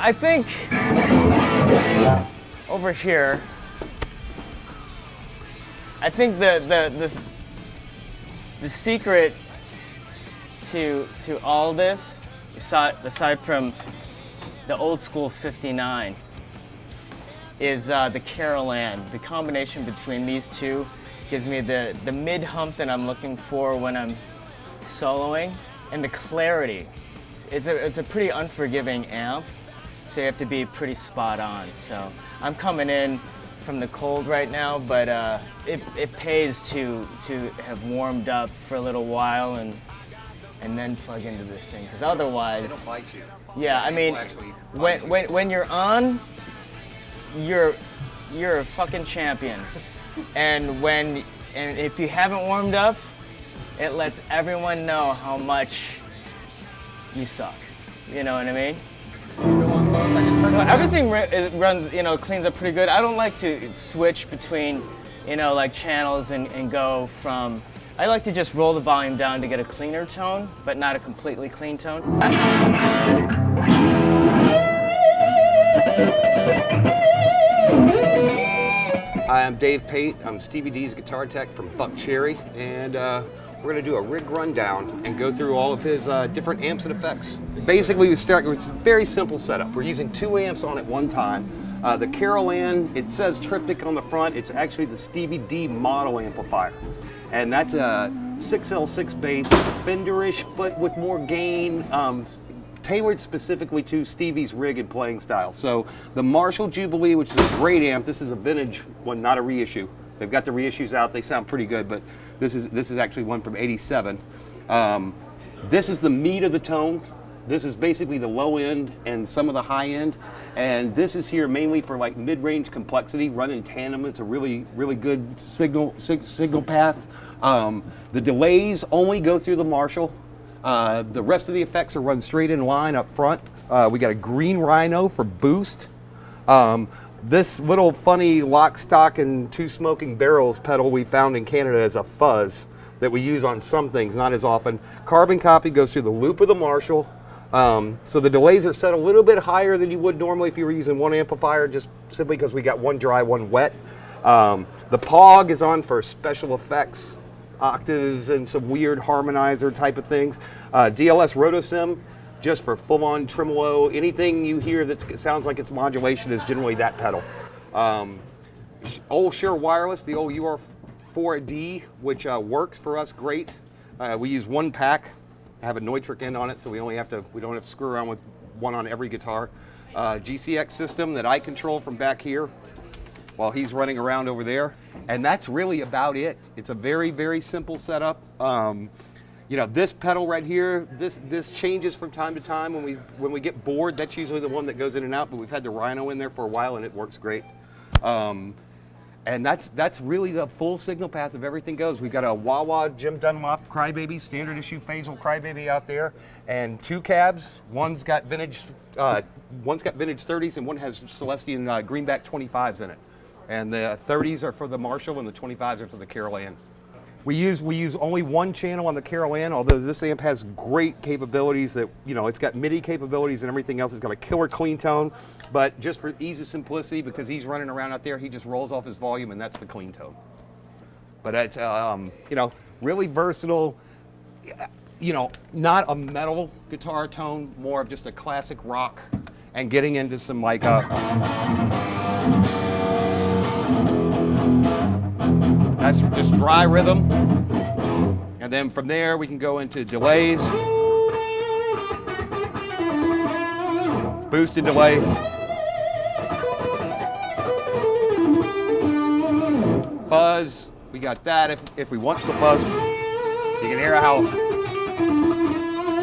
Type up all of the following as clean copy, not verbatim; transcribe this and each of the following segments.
I think over here, I think the secret to all this, aside from the old school 59, is the Carol Ann. The combination between these two gives me the mid hump that I'm looking for when I'm soloing, and the clarity. It's a pretty unforgiving amp, so you have to be pretty spot on. So I'm coming in from the cold right now, but it pays to have warmed up for a little while and then plug into this thing, because otherwise, It'll bite you. yeah, I mean, when you're on, you're a fucking champion, and if you haven't warmed up, it lets everyone know how much you suck. You know what I mean? So everything runs, cleans up pretty good. I don't like to switch between, like channels and go from. I like to just roll the volume down to get a cleaner tone, but not a completely clean tone. Hi, I'm Dave Pate. I'm Stevie D's guitar tech from Buckcherry, and we're going to do a rig rundown and go through all of his different amps and effects. Basically, we start with a very simple setup. We're using 2 amps on at one time. The Carol Ann, it says triptych on the front. It's actually the Stevie D model amplifier. And that's a 6L6 bass, Fender-ish, but with more gain, tailored specifically to Stevie's rig and playing style. So the Marshall Jubilee, which is a great amp, this is a vintage one, not a reissue. They've got the reissues out, they sound pretty good, but this is actually one from '87. This is the meat of the tone. This is basically the low end and some of the high end. And this is here mainly for like mid-range complexity, run in tandem. It's a really, really good signal path. The delays only go through the Marshall. The rest of the effects are run straight in line up front. We got a green rhino for boost. This little funny lock, stock, and 2 smoking barrels pedal we found in Canada as a fuzz that we use on some things, not as often. Carbon copy goes through the loop of the Marshall. So the delays are set a little bit higher than you would normally if you were using one amplifier, just simply because we got one dry, one wet. The POG is on for special effects, octaves, and some weird harmonizer type of things. DLS Rotosim, just for full-on tremolo. Anything you hear that sounds like it's modulation is generally that pedal. Old Shure Wireless, the old UR4D, which works for us great. We use 1 pack. Have a Neutrik end on it, so we don't have to screw around with one on every guitar. GCX system that I control from back here while he's running around over there, and that's really about it. It's a very, very simple setup. This pedal right here, this changes from time to time when we get bored. That's usually the one that goes in and out, but we've had the Rhino in there for a while and it works great. And that's really the full signal path of everything goes. We've got a Wah-Wah Jim Dunlop Crybaby, standard issue Phasal Crybaby out there, and 2 cabs. One's got vintage 30s, and one has Celestian Greenback 25s in it. And the 30s are for the Marshall, and the 25s are for the Carol Ann. We use only 1 channel on the Carol Ann, although this amp has great capabilities that, it's got MIDI capabilities and everything else. It's got a killer clean tone, but just for ease of simplicity, because he's running around out there, he just rolls off his volume and that's the clean tone. But it's, really versatile, not a metal guitar tone, more of just a classic rock and getting into some like, that's just dry rhythm. And then from there, we can go into delays. Boosted delay. Fuzz, we got that if we want the fuzz. You can hear how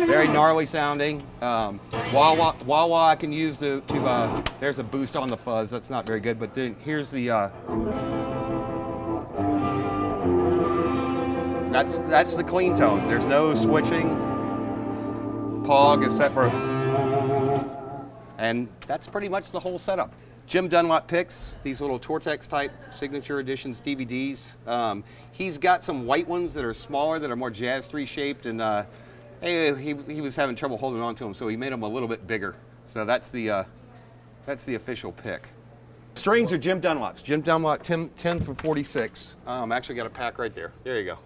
very gnarly sounding. Wah-Wah I can use there's a boost on the fuzz. That's not very good, but then here's the, That's the clean tone. There's no switching. POG is set for, and that's pretty much the whole setup. Jim Dunlop picks, these little Tortex type signature edition Stevie D's. He's got some white ones that are smaller, that are more Jazz 3 shaped, and he was having trouble holding on to them, so he made them a little bit bigger. So that's the That's the official pick. Strings are Jim Dunlop's. Jim Dunlop 10 for 46. Actually got a pack right there. There you go.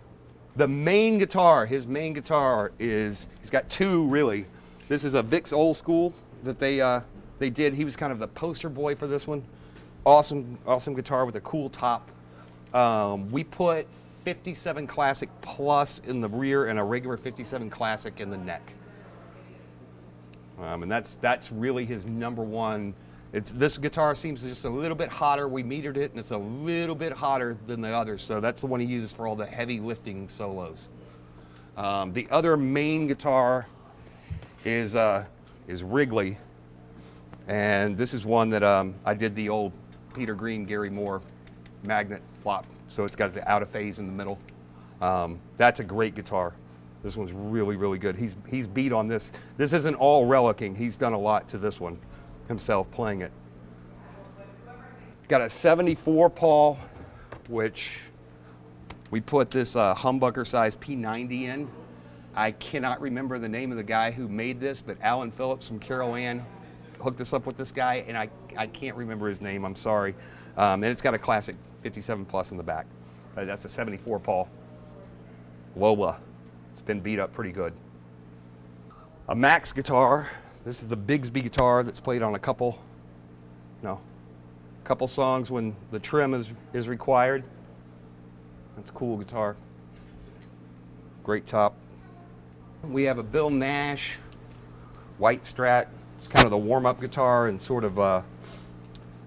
The main guitar, his main guitar is, he's got two really. This is a Vic's Old School that they did. He was kind of the poster boy for this one. Awesome guitar with a cool top. We put 57 Classic Plus in the rear and a regular 57 Classic in the neck. And that's really his number one. This guitar seems just a little bit hotter. We metered it, and it's a little bit hotter than the others. So that's the one he uses for all the heavy lifting solos. The other main guitar is Wrigley, and this is one that I did the old Peter Green, Gary Moore magnet flop. So it's got the out of phase in the middle. That's a great guitar. This one's really, really good. He's beat on this. This isn't all relicking. He's done a lot to this one himself playing it. Got a 74 Paul, which we put this humbucker size P90 in. I cannot remember the name of the guy who made this, but Alan Phillips from Carol Ann hooked us up with this guy, and I can't remember his name, I'm sorry. And it's got a classic 57 Plus in the back. That's a 74 Paul. Lola. It's been beat up pretty good. A Max guitar. This is the Bigsby guitar that's played on a couple songs when the trim is required. That's a cool guitar. Great top. We have a Bill Nash white Strat. It's kind of the warm-up guitar, and sort of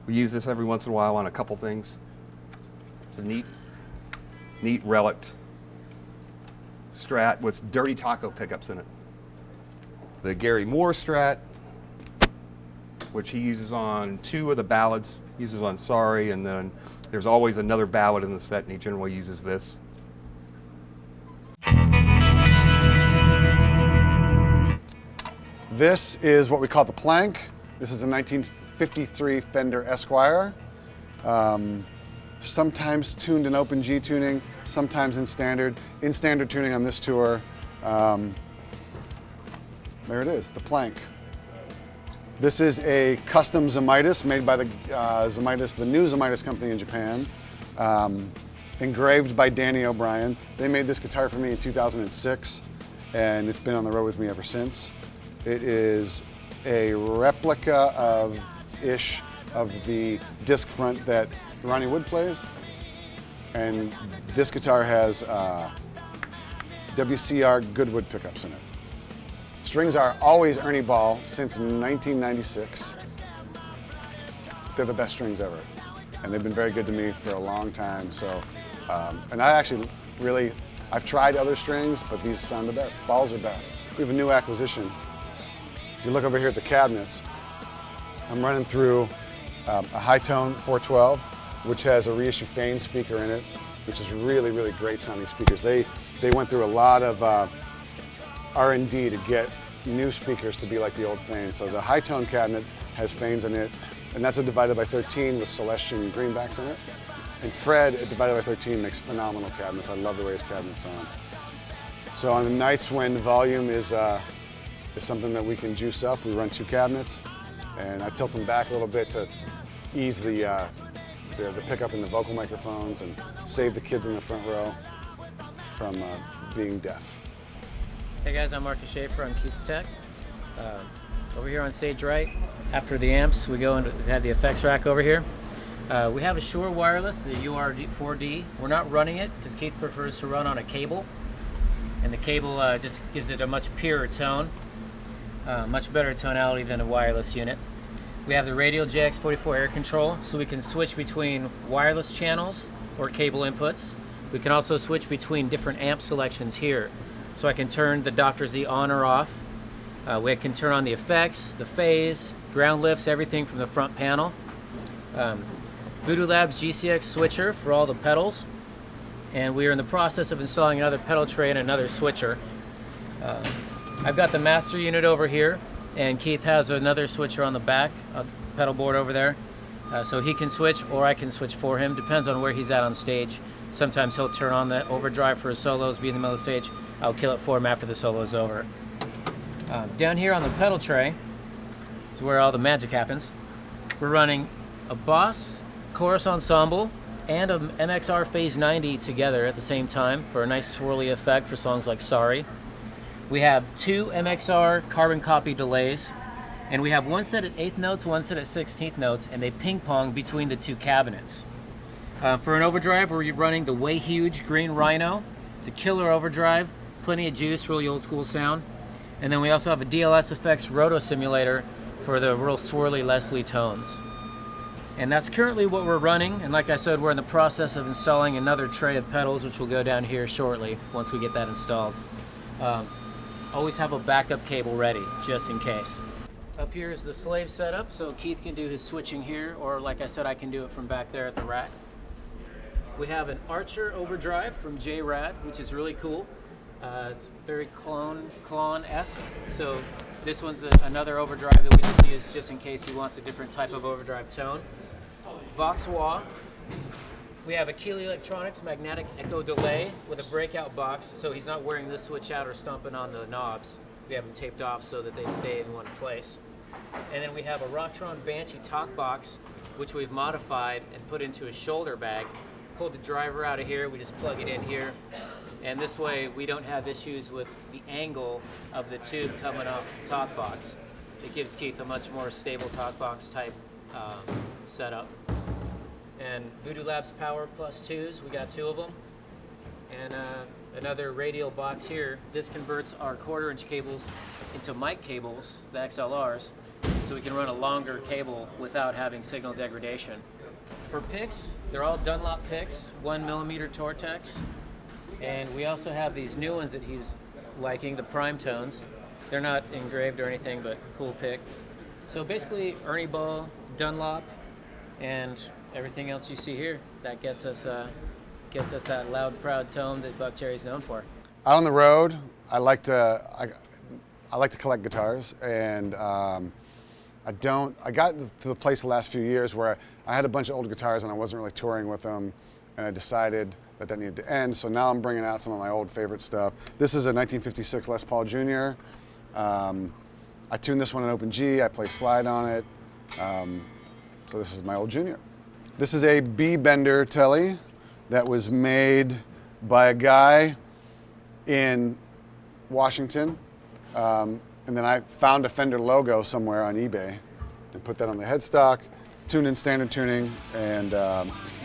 we use this every once in a while on a couple things. It's a neat relic Strat with Dirty Taco pickups in it. The Gary Moore Strat, which he uses on two of the ballads. He uses on Sorry, and then there's always another ballad in the set, and he generally uses this. This is what we call the Plank. This is a 1953 Fender Esquire. Sometimes tuned in open G tuning, sometimes in standard tuning on this tour. There it is, the Plank. This is a custom Zemitis made by the new Zemitis company in Japan, engraved by Danny O'Brien. They made this guitar for me in 2006, and it's been on the road with me ever since. It is a replica of the disc front that Ronnie Wood plays, and this guitar has WCR Goodwood pickups in it. Strings are always Ernie Ball since 1996. They're the best strings ever, and they've been very good to me for a long time. So, and I've tried other strings, but these sound the best. Balls are best. We have a new acquisition. If you look over here at the cabinets, I'm running through a high-tone 412, which has a reissue Fane speaker in it, which is really, really great sounding speakers. They went through a lot of R&D to get new speakers to be like the old Fane. So the high-tone cabinet has Fanes in it, and that's a divided by 13 with Celestian greenbacks in it. And Fred at divided by 13 makes phenomenal cabinets. I love the way his cabinets sound. So on the nights when volume is something that we can juice up, we run two cabinets, and I tilt them back a little bit to ease the pickup in the vocal microphones and save the kids in the front row from being deaf. Hey guys, I'm Marcus Schaefer. I'm Keith's Tech. Over here on stage right, after the amps, we have the effects rack over here. We have a Shure wireless, the UR4D. We're not running it because Keith prefers to run on a cable, and the cable just gives it a much purer tone, much better tonality than a wireless unit. We have the Radial JX44 air control, so we can switch between wireless channels or cable inputs. We can also switch between different amp selections here. So I can turn the Dr. Z on or off. We can turn on the effects, the phase, ground lifts, everything from the front panel. Voodoo Labs GCX switcher for all the pedals. And we are in the process of installing another pedal tray and another switcher. I've got the master unit over here, and Keith has another switcher on the back of the pedal board over there. So he can switch, or I can switch for him. Depends on where he's at on stage. Sometimes he'll turn on the overdrive for his solos, be in the middle of the stage. I'll kill it for him after the solo is over. Down here on the pedal tray is where all the magic happens. we're running a Boss chorus ensemble and a MXR Phase 90 together at the same time for a nice swirly effect for songs like Sorry. We have 2 MXR carbon copy delays, and we have one set at 8th notes, one set at 16th notes, and they ping pong between the 2 cabinets. For an overdrive, we're running the Way Huge Green Rhino. It's a killer overdrive, plenty of juice, really old school sound. And then we also have a DLS Effects Roto Simulator for the real swirly Leslie tones. And that's currently what we're running, and like I said, we're in the process of installing another tray of pedals, which will go down here shortly once we get that installed. Always have a backup cable ready, just in case. Up here is the slave setup, so Keith can do his switching here, or like I said, I can do it from back there at the rack. We have an Archer overdrive from J-Rad, which is really cool. It's very clone-esque, so this one's another overdrive that we just use just in case he wants a different type of overdrive tone. Vox Wah. We have a Keeley Electronics magnetic echo delay with a breakout box, so he's not wearing this switch out or stomping on the knobs. We have them taped off so that they stay in one place. And then we have a Rocktron Banshee talk box, which we've modified and put into a shoulder bag. Pulled the driver out of here, we just plug it in here. And this way we don't have issues with the angle of the tube coming off the talk box. It gives Keith a much more stable talk box type setup. And Voodoo Labs Power Plus 2s, we got 2 of them. And another radial box here. This converts our 1/4-inch cables into mic cables, the XLRs, so we can run a longer cable without having signal degradation. For picks, they're all Dunlop picks, 1mm Tortex. And we also have these new ones that he's liking, the Prime Tones. They're not engraved or anything, but cool pick. So basically, Ernie Ball, Dunlop, and everything else you see here, that gets us that loud, proud tone that Buckcherry's known for. Out on the road, I like to collect guitars, and I got to the place the last few years where I had a bunch of old guitars and I wasn't really touring with them, and I decided that needed to end. So now I'm bringing out some of my old favorite stuff. This is a 1956 Les Paul Jr. I tuned this one in Open G. I play slide on it. So this is my old Junior. This is a B-Bender Telly that was made by a guy in Washington. And then I found a Fender logo somewhere on eBay and put that on the headstock, tuned in standard tuning, and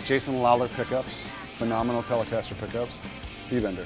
Jason Lawler pickups, phenomenal Telecaster pickups, B-Bender.